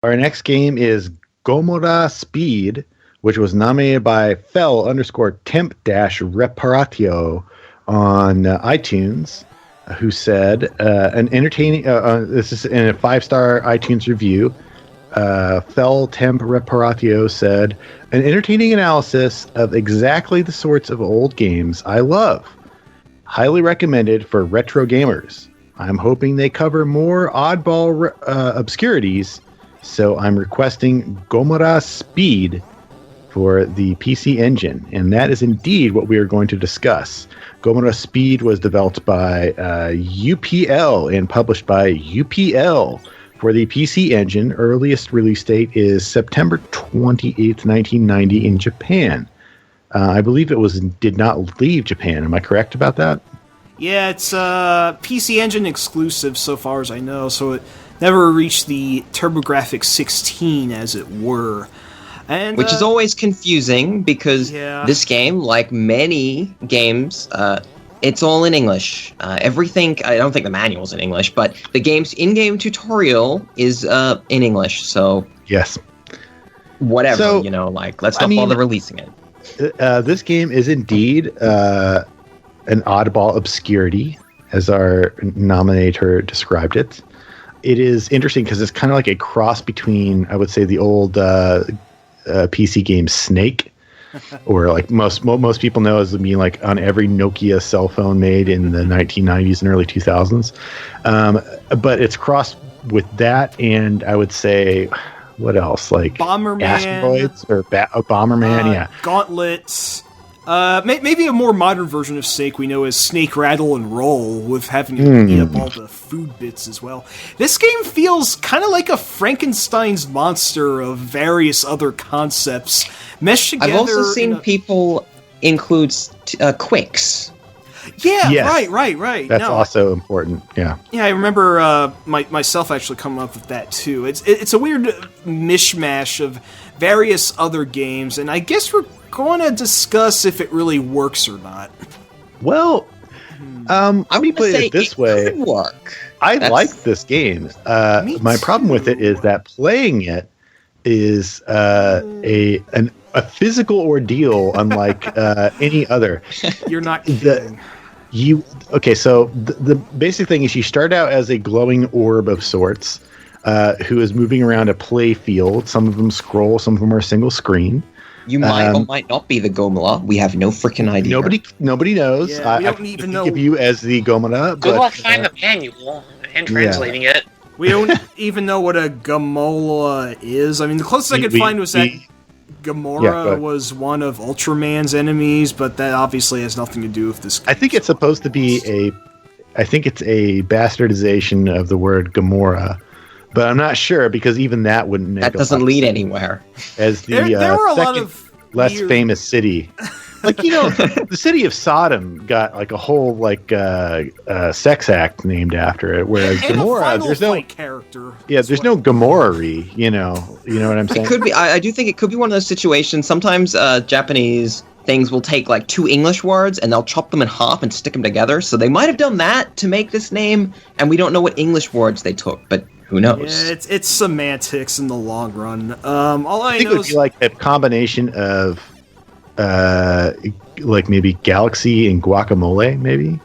Our next game is Gomola Speed, which was nominated by fel_temp-reparatio on iTunes, who said, an entertaining, this is in a 5-star iTunes review, Fel Temp Reparatio said, an entertaining analysis of exactly the sorts of old games I love. Highly recommended for retro gamers. I'm hoping they cover more oddball obscurities, so I'm requesting Gomola Speed for the PC Engine, and that is indeed what we are going to discuss. Gomola Speed was developed by UPL and published by UPL for the PC Engine. Earliest release date is September 28th, 1990 in Japan. I believe it did not leave Japan. Am I correct about that? Yeah, it's PC Engine exclusive so far as I know, so it never reached the TurboGrafx 16, as it were. And, which is always confusing because this game, like many games, it's all in English. Everything, I don't think the manual's in English, but the game's in-game tutorial is in English, so... Yes. Whatever, so, let's not bother releasing it. This game is indeed an oddball obscurity, as our nominator described it. It is interesting because it's kind of like a cross between, I would say, the old... PC game Snake, or like most people know as being like on every Nokia cell phone made in the 1990s and early 2000s. But it's crossed with that, and I would say, what else? Like Bomberman, Asteroids or Bomberman, Gauntlets. Maybe a more modern version of Snake we know as Snake Rattle and Roll, with having to eat up all the food bits as well. This game feels kind of like a Frankenstein's monster of various other concepts meshed together. I've also seen people include quicks. Yeah, yes. Right. That's also important. Yeah. Yeah, I remember myself actually coming up with that too. It's a weird mishmash of various other games, and I guess we're going to discuss if it really works or not. Well, let me put it this way. Could work. I like this game. My problem with it is that playing it is a physical ordeal unlike any other. You're not kidding. So the basic thing is you start out as a glowing orb of sorts who is moving around a play field. Some of them scroll, some of them are single screen. You might or might not be the Gomola. We have no freaking idea. Nobody knows. Yeah, we don't even know. Give you as the Gomola. Good luck finding the manual and translating it. We don't even know what a Gomola is. I mean, the closest I could find was that Gamora was one of Ultraman's enemies, but that obviously has nothing to do with this. I think it's supposed to be a bastardization of the word Gamora. But I'm not sure, because even that wouldn't make that doesn't lead anywhere. As the there were a lot of less weird... famous city, like the city of Sodom got like a whole sex act named after it, whereas Gamora, there's no character. Yeah, there's no Gamora-y. You know what I'm saying? It could be. I do think it could be one of those situations. Sometimes Japanese things will take like two English words and they'll chop them in half and stick them together. So they might have done that to make this name, and we don't know what English words they took, but. Who knows? Yeah, it's semantics in the long run. All I think know it would be like a combination of, like maybe Galaxy and Guacamole. Maybe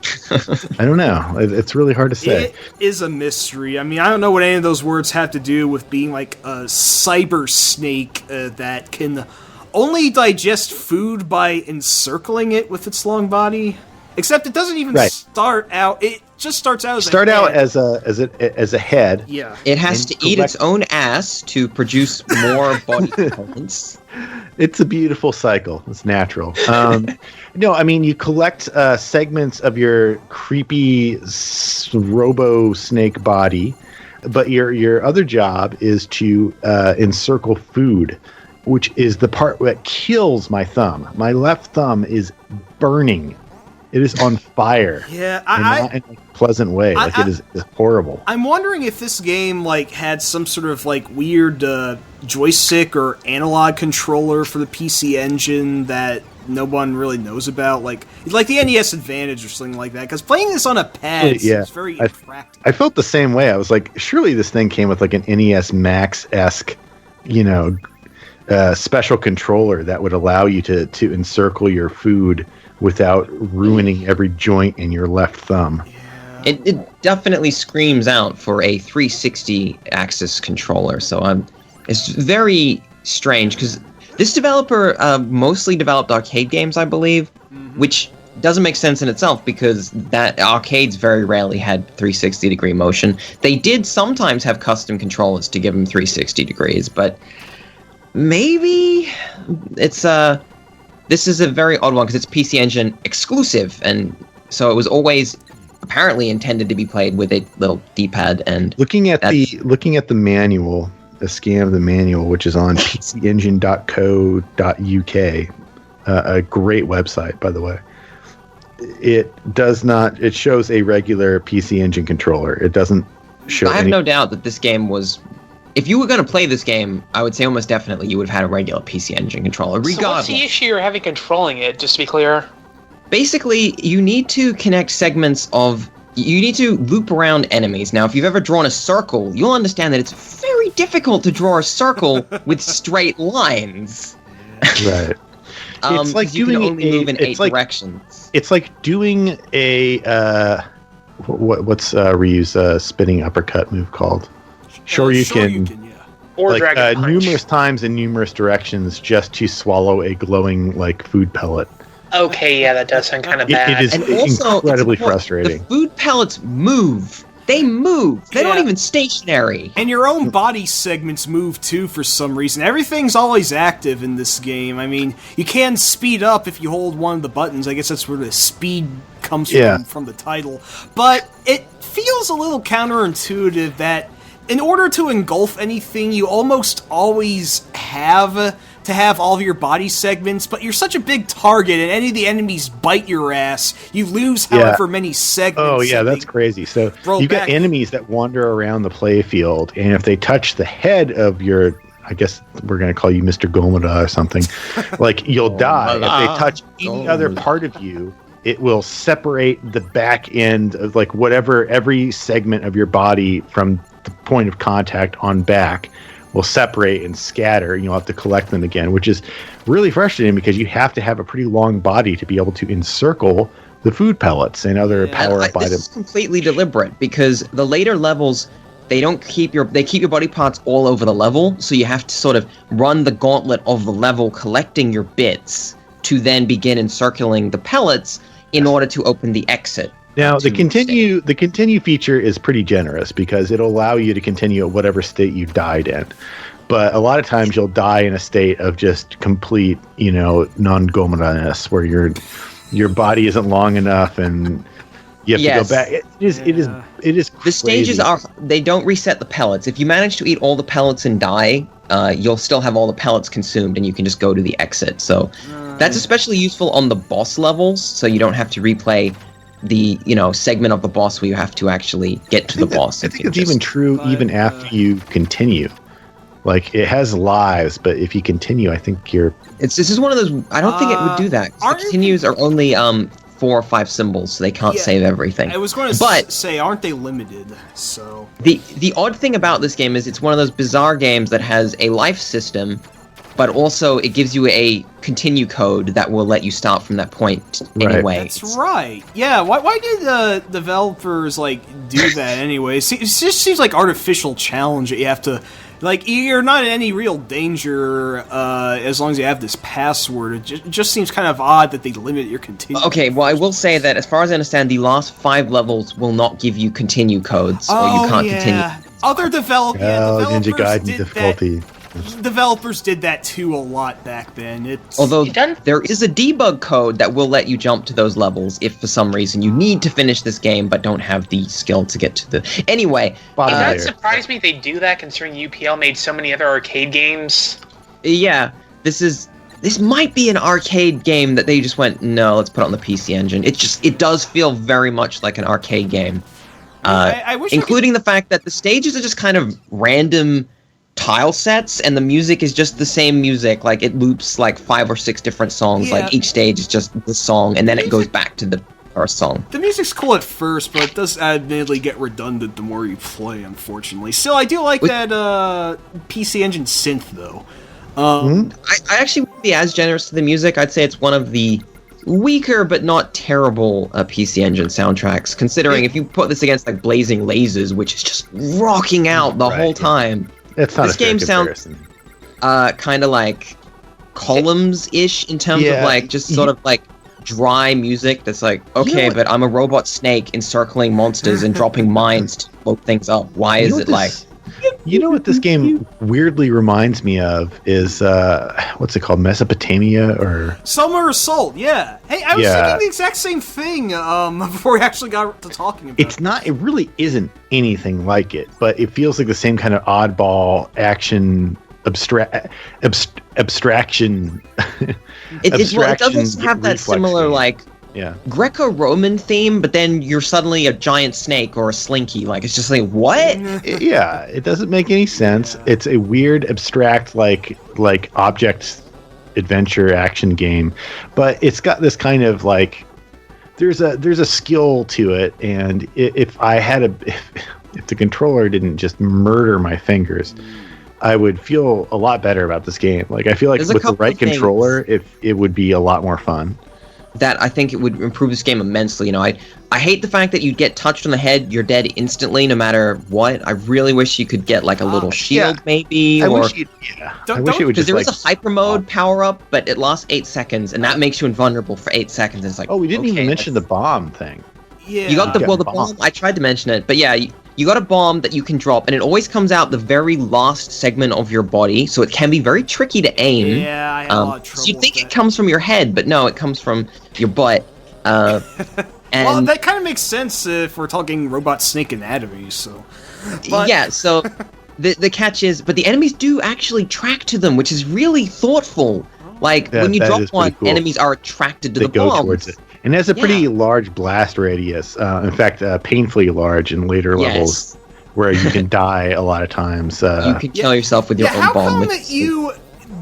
I don't know. It's really hard to say. It is a mystery. I mean, I don't know what any of those words have to do with being like a cyber snake that can only digest food by encircling it with its long body. Except it doesn't even start out. It just starts out as a head. Yeah. It has to eat its own ass to produce more body components. It's a beautiful cycle. It's natural. No, I mean you collect segments of your creepy robo snake body, but your other job is to encircle food, which is the part that kills my thumb. My left thumb is burning. It is on fire. Yeah, not in a pleasant way. It is horrible. I'm wondering if this game had some sort of weird joystick or analog controller for the PC Engine that no one really knows about, like the NES Advantage or something like that. Because playing this on a pad is very impractical. I felt the same way. I was like, surely this thing came with like an NES Max-esque, special controller that would allow you to encircle your food without ruining every joint in your left thumb. It definitely screams out for a 360 axis controller, so it's very strange because this developer mostly developed arcade games, I believe, which doesn't make sense in itself because that arcades very rarely had 360 degree motion. They did sometimes have custom controllers to give them 360 degrees, but maybe it's this is a very odd one because it's PC Engine exclusive, and so it was always apparently intended to be played with a little D-pad. And looking at the manual, a scan of the manual, which is on pcengine.co.uk, a great website, by the way. It shows a regular PC Engine controller. It doesn't show. I have no doubt that this game was. If you were going to play this game, I would say almost definitely you would have had a regular PC Engine controller. Regardless. So what's the issue you're having controlling it? Just to be clear. Basically, you need to connect segments of... You need to loop around enemies. Now, if you've ever drawn a circle, you'll understand that it's very difficult to draw a circle with straight lines. Right. It's like you can only move in 8 directions. It's like doing a... what's Ryu's spinning uppercut move called? Shoryuken, yeah. Or like Dragon Punch. numerous times in numerous directions just to swallow a glowing like food pellet. Okay, yeah, that does sound kind of bad. It is incredibly frustrating. The food pellets move. They move. They're not even stationary. And your own body segments move too for some reason. Everything's always active in this game. I mean, you can speed up if you hold one of the buttons. I guess that's where the speed comes from the title. But it feels a little counterintuitive that in order to engulf anything, you almost always have to have all of your body segments, but you're such a big target, and any of the enemies bite your ass, you lose however many segments. Oh, yeah, that's crazy. So you've got enemies that wander around the playfield, and if they touch the head of your... I guess we're going to call you Mr. Gomola or something. Like, you'll die. If they touch any other part of you, it will separate the back end of, like, whatever, every segment of your body from the point of contact on back will separate and scatter, and you'll have to collect them again, which is really frustrating because you have to have a pretty long body to be able to encircle the food pellets and other power-up items. This is completely deliberate because the later levels, they keep your body parts all over the level, so you have to sort of run the gauntlet of the level collecting your bits to then begin encircling the pellets in order to open the exit. Now, the continue feature is pretty generous because it'll allow you to continue at whatever state you died in. But a lot of times you'll die in a state of just complete, non-Gomola-ness, where your body isn't long enough and you have to go back. It is crazy. The stages they don't reset the pellets. If you manage to eat all the pellets and die, you'll still have all the pellets consumed and you can just go to the exit. So that's especially useful on the boss levels, so you don't have to replay the segment of the boss where you have to actually get to the boss. I think it's even true even after you continue. Like, it has lives, but if you continue, I think you're... This is one of those... I don't think it would do that. The continues are only 4 or 5 symbols, so they can't save everything. I was going to say, aren't they limited? So the odd thing about this game is it's one of those bizarre games that has a life system, but also it gives you a continue code that will let you start from that point anyway. That's right. Yeah, why did the developers, do that anyway? It just seems like artificial challenge that you have to... you're not in any real danger as long as you have this password. It just seems kind of odd that they limit your continue. Okay, well, I will say that as far as I understand, the last 5 levels will not give you continue codes, or you can't continue. Other developers Ninja Gaiden difficulty. Developers did that too a lot back then. Although there is a debug code that will let you jump to those levels if for some reason you need to finish this game but don't have the skill to get to the... Anyway. It doesn't surprise me they do that considering UPL made so many other arcade games. Yeah, this might be an arcade game that they just went, no, let's put it on the PC Engine. It does feel very much like an arcade game. I wish including the fact that the stages are just kind of random tile sets, and the music is just the same music. Like, it loops like 5 or 6 different songs. Yeah. Like, each stage is just the song, and then it goes back to the first song. The music's cool at first, but it does admittedly get redundant the more you play, unfortunately. Still, I do like that PC Engine synth, though. I actually wouldn't be as generous to the music. I'd say it's one of the weaker but not terrible PC Engine soundtracks, considering if you put this against like Blazing Lasers, which is just rocking out the whole time. It's not this a fair game comparison. Sounds kind of like Columns-ish in terms of like just sort of like dry music that's like, okay, but I'm a robot snake encircling monsters and dropping mines to blow things up. Why is it like... You know what this game weirdly reminds me of is, what's it called, Mesopotamia or... Summer Assault, yeah. Hey, I was thinking the exact same thing before we actually got to talking about it. It really isn't anything like it, but it feels like the same kind of oddball action abstraction. It does have that similar game. like Greco-Roman theme, but then you're suddenly a giant snake or a slinky. Like, it's just like, what? It doesn't make any sense. It's a weird abstract like object adventure action game, but it's got this kind of like there's a skill to it, and if the controller didn't just murder my fingers, I would feel a lot better about this game. Like, I feel like with the right controller, it would be a lot more fun. That I think it would improve this game immensely. You know, I hate the fact that you get touched on the head, you're dead instantly, no matter what. I really wish you could get like a little shield, maybe. I wish it would just, because there is a hyper mode power up, but it lasts 8 seconds, and that makes you invulnerable for 8 seconds. It's like, we didn't even mention the bomb thing. Yeah, you got the bomb. I tried to mention it, but yeah. You got a bomb that you can drop, and it always comes out the very last segment of your body, so it can be very tricky to aim. Yeah, I had a lot of trouble. So you think it comes from your head, but no, it comes from your butt. Well, that kind of makes sense if we're talking robot snake anatomy, so... Yeah, so the catch is, but the enemies do actually track to them, which is really thoughtful. Like, when you drop one, cool. Enemies are attracted to the bomb. Towards it. And it has a pretty large blast radius. In fact, painfully large in later levels, where you can die a lot of times. You can kill yourself with your own bomb. How come that you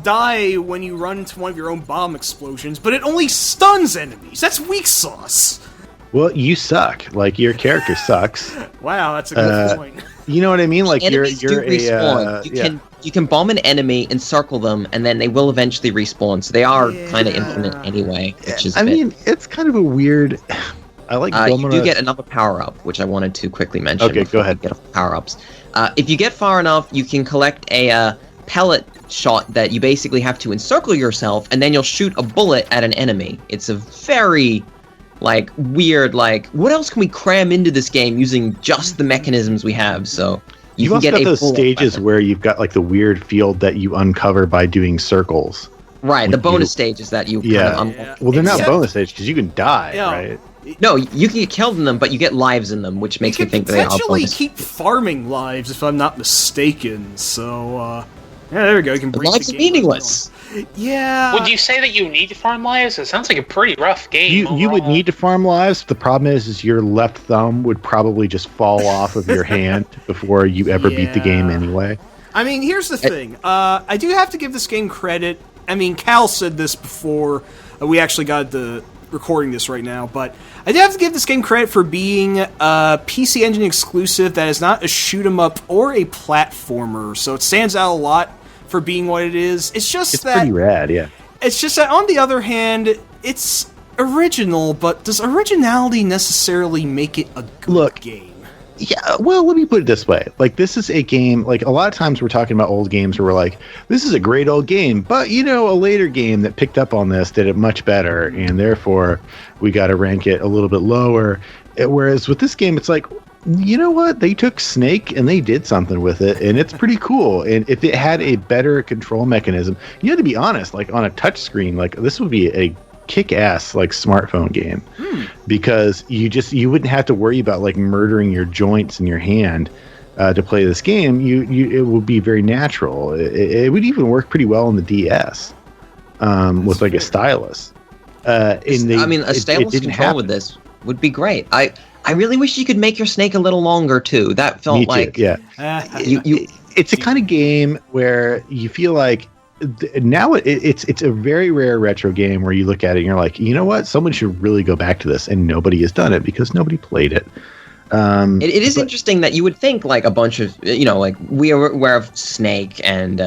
die when you run into one of your own bomb explosions, but it only stuns enemies? That's weak sauce. Well, you suck. Like, your character sucks. Wow, that's a good point. You know what I mean? Like, enemies do respawn. You can bomb an enemy, encircle them, and then they will eventually respawn. So they are kind of infinite anyway, which is. I mean, it's kind of a weird. I like. You do get another power up, which I wanted to quickly mention. Okay, go ahead. Get power ups. If you get far enough, you can collect a pellet shot that you basically have to encircle yourself, and then you'll shoot a bullet at an enemy. It's a very weird, what else can we cram into this game using just the mechanisms we have? So you've also got those stages where you've got the weird field that you uncover by doing circles. Right, the bonus stages that you kind of unlock. Well, they're not bonus stages because you can die, right? No, you can get killed in them, but you get lives in them, which makes me think they are bonus. You can potentially keep farming lives, if I'm not mistaken. So, there we go. You can breach lives the game. Are meaningless. Yeah. Would you say that you need to farm lives? It sounds like a pretty rough game. You would need to farm lives. The problem is your left thumb would probably just fall off of your hand before you ever beat the game anyway. I mean, here's the thing. I do have to give this game credit. I mean, Cal said this before we actually got the recording this right now, but I do have to give this game credit for being a PC Engine exclusive that is not a shoot 'em up or a platformer. So it stands out a lot for being what it is. It's pretty rad, yeah. It's just that on the other hand, it's original, but does originality necessarily make it a good game? Yeah, well, let me put it this way. This is a game, a lot of times we're talking about old games where we're like, this is a great old game, but, a later game that picked up on this did it much better, and therefore we got to rank it a little bit lower. Whereas with this game, it's like, you know what? They took Snake and they did something with it, and it's pretty cool. And if it had a better control mechanism, you had to be honest, on a touch screen, this would be a kick-ass smartphone game, because you wouldn't have to worry about murdering your joints in your hand to play this game. It would be very natural. It would even work pretty well on the DS with a stylus. A stylus control with this would be great. I really wish you could make your snake a little longer too. That felt Me too, yeah. it's a kind of game where you feel like now it's a very rare retro game where you look at it and you're like, you know what? Someone should really go back to this, and nobody has done it because nobody played it. It is interesting that you would think like a bunch of, like we are aware of Snake and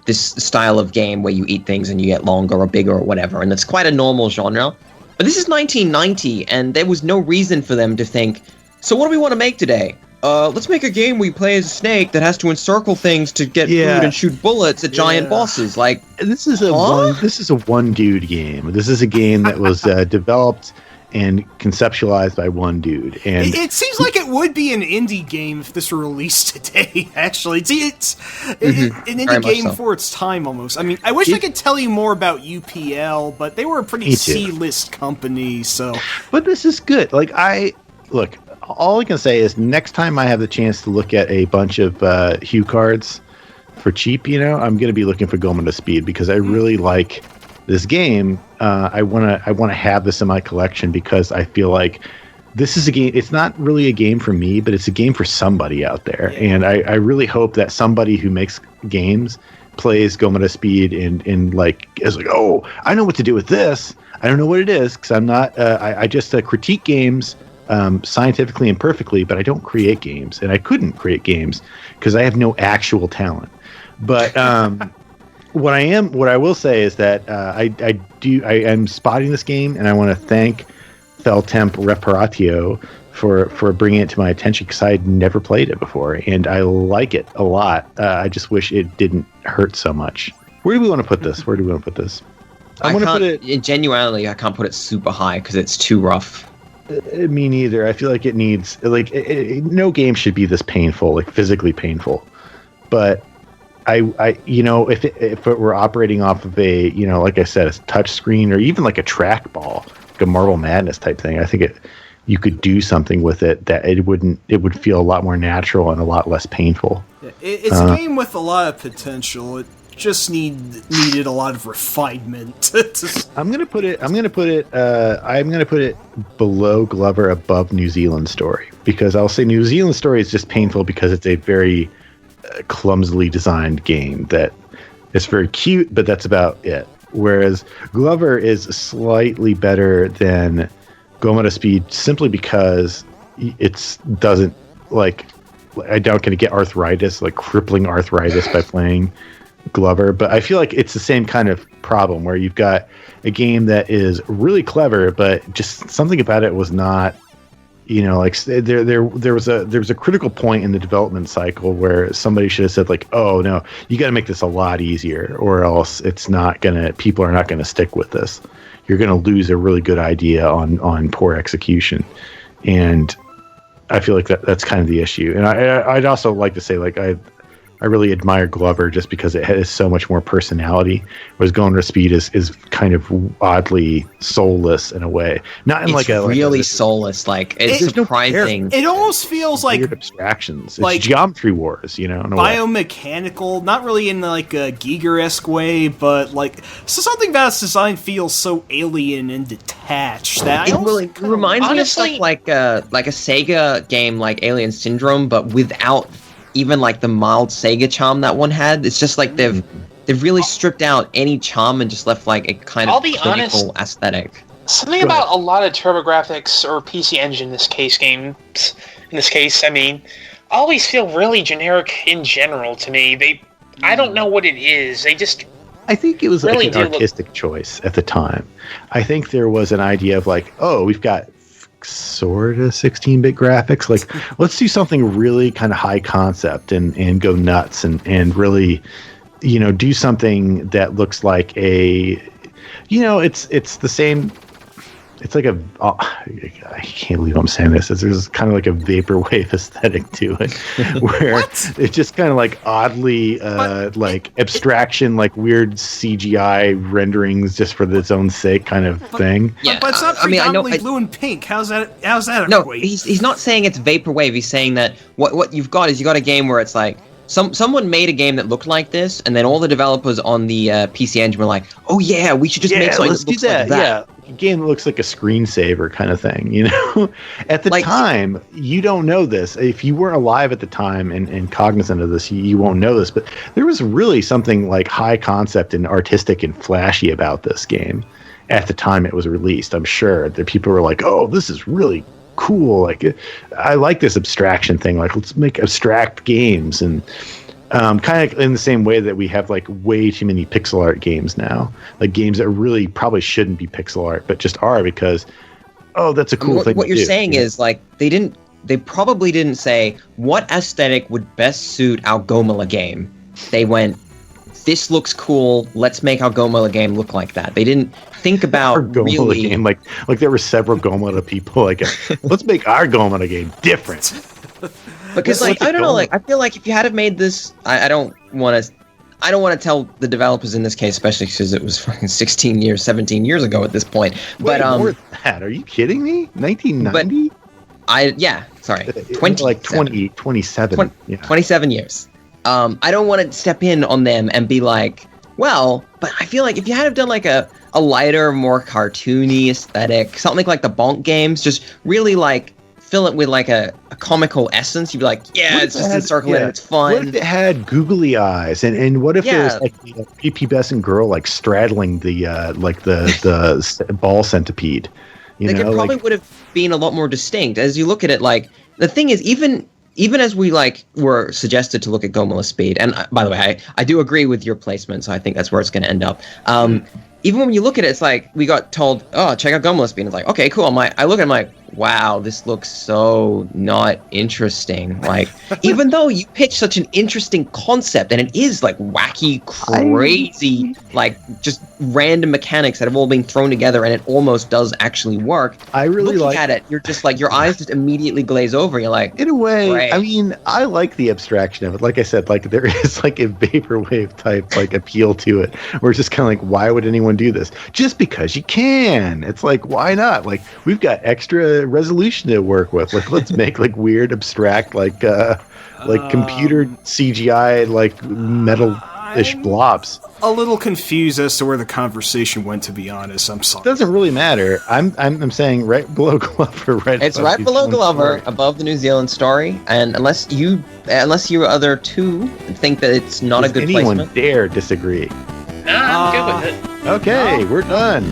this style of game where you eat things and you get longer or bigger or whatever, and it's quite a normal genre. But this is 1990, and there was no reason for them to think, so what do we want to make today? Let's make a game where you play as a snake that has to encircle things to get food and shoot bullets at giant bosses. Like, this is a one dude game. This is a game that was developed and conceptualized by one dude. And it seems like it would be an indie game if this were released today, actually. It's an indie game for its time, almost. I mean, I wish I could tell you more about UPL, but they were a pretty C-list company, so... But this is good. Like, all I can say is next time I have the chance to look at a bunch of Hue cards for cheap, I'm going to be looking for Gomola Speed because I really like this game. I want to have this in my collection because I feel like this is a game. It's not really a game for me, but it's a game for somebody out there. And I really hope that somebody who makes games plays Gomola Speed and is like, oh, I know what to do with this. I don't know what it is because I'm not. I just critique games scientifically and perfectly, but I don't create games, and I couldn't create games because I have no actual talent. But what I will say is that I am spotting this game, and I want to thank Fel Temp Reparatio for bringing it to my attention because I had never played it before, and I like it a lot. I just wish it didn't hurt so much. Where do we want to put this? Genuinely, I can't put it super high because it's too rough. Me neither. I feel like it needs no game should be this painful, like physically painful. But if it were operating off of a like I said, a touch screen or even like a trackball, like a Marble Madness type thing, I think you could do something with it that it would feel a lot more natural and a lot less painful. Yeah, it's a game with a lot of potential. It just needed a lot of refinement. I'm gonna put it below Glover, above New Zealand Story, because I'll say New Zealand Story is just painful because it's a very clumsily designed game that is very cute, but that's about it. Whereas Glover is slightly better than Gomola Speed simply because it doesn't I don't gonna get arthritis, like crippling arthritis by playing Glover, but I feel like it's the same kind of problem where you've got a game that is really clever, but just something about it was not, there was a critical point in the development cycle where somebody should have said oh no, you got to make this a lot easier, or else people are not gonna stick with this. You're gonna lose a really good idea on poor execution, and I feel like that's kind of the issue. And I'd also like to say I really admire Glover just because it has so much more personality, whereas Gomola Speed is kind of oddly soulless in a way. Not in it's really soulless. It's surprising. It almost feels like weird abstractions. It's Geometry Wars, in a biomechanical, not really in a Giger-esque way, but something about its design feels so alien and detached that it reminds me of stuff like a Sega game like Alien Syndrome, but without even the mild Sega charm that one had. It's just they've really stripped out any charm and just left a kind of clinical aesthetic. Something about a lot of TurboGrafx or PC Engine I mean, always feel really generic in general to me. I don't know what it is. I think it was really an artistic choice at the time. I think there was an idea of we've got sort of 16-bit graphics, let's do something really kind of high concept and go nuts and really do something that looks like it's the same. It's I can't believe I'm saying this. There's kind of a vaporwave aesthetic to it, where it's just kind of oddly abstraction, weird CGI renderings just for its own sake kind of thing. Yeah, but it's not predominantly blue and pink. How's that no, equate? He's not saying it's vaporwave. He's saying that what you've got is you got a game where it's someone made a game that looked like this, and then all the developers on the PC Engine were like, "Oh yeah, we should just make something that looks like that." Yeah, game that looks like a screensaver kind of thing, you know? At the Like- time, you don't know this. If you weren't alive at the time and cognizant of this, you won't know this, but there was really something like high concept and artistic and flashy about this game at the time it was released. I'm sure that people were like, oh, this is really cool. Like, I like this abstraction thing. Like, let's make abstract games. And kind of in the same way that we have like way too many pixel art games now, like games that really probably shouldn't be pixel art, but just are because, oh, that's a cool thing. What to you're do. saying is like they probably didn't say what aesthetic would best suit our Gomola game. They went, this looks cool. Let's make our Gomola game look like that. They didn't think about our Gomola really game. Like there were several Gomola people. Like, let's make our Gomola game different. Because like I don't know, like I feel like if you had have made this, I don't want to tell the developers in this case, especially because it was fucking 16 years, 17 years ago at this point. Wait, But more than that? Are you kidding me? 1990? Sorry, 27. 27 years. I don't want to step in on them and be like, well, but I feel like if you had have done like a lighter, more cartoony aesthetic, something like the Bonk games, just really like fill it with like a comical essence, you'd be like, yeah, it's just encircling, it's fun. What if it had googly eyes, and what if there was like a prepubescent girl like straddling the ball centipede? It probably would have been a lot more distinct. As you look at it, like the thing is, even as we like were suggested to look at Gomola Speed, and by the way, I do agree with your placement, so I think that's where it's going to end up. Even when you look at it, it's like we got told, oh, check out Gomola Speed. It's like, okay, cool. I look at it, I'm like, wow, this looks so not interesting. Like, even though you pitch such an interesting concept, and it is like wacky, crazy, like just random mechanics that have all been thrown together, and it almost does actually work. I really looking at it, you're just like, your eyes just immediately glaze over. You're like, in a way, great. I mean, I like the abstraction of it. Like I said, like there is like a vaporwave type like appeal to it, where it's just kind of like, why would anyone do this? Just because you can. It's like, why not? Like, we've got extra resolution to work with. Like, let's make like weird abstract like computer CGI like metal-ish blobs. A little confused as to where the conversation went, to be honest. I'm sorry. It doesn't really matter. I'm saying right below Glover, it's right below Glover, above the New Zealand story, and unless you other two think that it's not a good anyone placement, dare disagree? I'm good with it. Okay, we're done.